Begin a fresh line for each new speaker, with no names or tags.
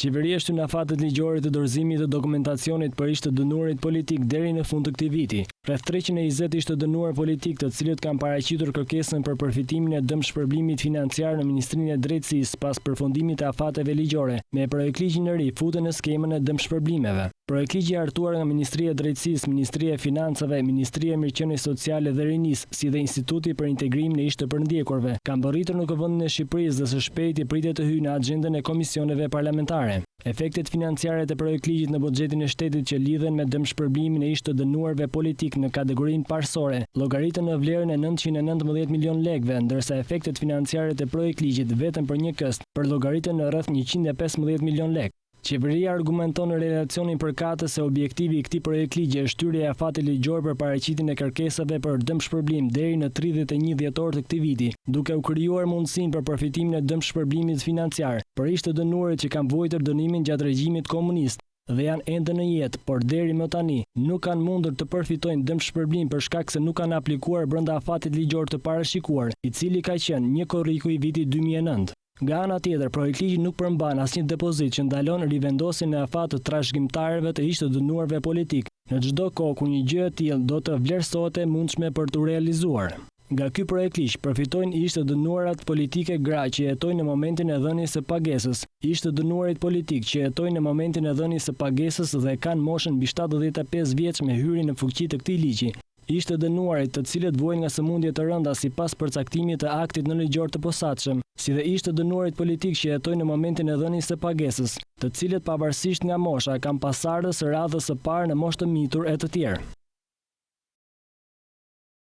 Qeveria shtyn afatet ligjore të dorëzimit të dokumentacionit për ish të dënuarit politik deri në fund të këtij viti. Rreth 320 ish të dënuar politik, të cilët kanë paraqitur kërkesën për përfitimin e dëmshpërblimit financiar në Ministrinë e Drejtësisë pas përfundimit të afateve ligjore, me projektligjin e ri futen në skemën e dëmshpërblimeve. Projektligji i hartuar nga Ministria e Drejtësisë, Ministria e Financave, Ministria e Mirëqenies Sociale dhe Rinisë, si dhe Instituti për Integrimin e ish të përndjekurve, kanë bërritur në Kuvendin e Shqipërisë dhe së shpejti pritet të hyjë në agjendën e komisioneve parlamentare. Efektet financiare të projektligjit në buxhetin e shtetit që lidhen me dëmshpërblimin e ish të dënuarve politik në kategorinë parësore llogaritën në vlerën e 919 milion lekëve, ndërsa efektet financiare të projektligjit vetëm për një këst përllogaritën në rreth 115 milion lekë. Qeveria argumenton në relacionin përkatës se objektivi i këtij projektligji është hyrja e afatit ligjor për paraqitjen e kërkesave për dëmshpërblim deri në 31 dhjetor të këtij viti, duke u krijuar mundësinë për përfitimin e dëmshpërblimit financiar për ish të dënuarit që kanë vojtur dënimin gjatë regjimit komunist dhe janë ende në jetë, por deri më tani nuk kanë mundur të përfitojnë dëmshpërblim për shkak se nuk kanë aplikuar brenda afatit ligjor të parashikuar, i cili ka qenë një korriku i vitit 2009. Nga ana tjetër, projektligji nuk përmban asnjë depozit që ndalon rivendosjen e afat të trashëgimtarëve të ish të dënuarve politik, në çdo kohë kur një gjë e tillë do të vlerësohet e mundshme për të realizuar. Nga ky projektligj përfitojnë ish të dënuarat politike gra që jetojnë në momentin e dhënies së pagesës, ish të dënuarit politik që jetojnë në momentin e dhënies së pagesës dhe kanë moshën mbi 75 vjeç me hyrjen në fuqi të këtij ligji. Ish të dënuarit të cilët vojnë nga sëmundje të rënda sipas përcaktimit të aktit në ligjor të posaçëm, si dhe ish të dënuarit politik që jetojnë në momentin e dhënies së pagesës, të cilët pavarësisht nga mosha kanë pasardhës së radhës së parë në moshë të mitur e të tjerë.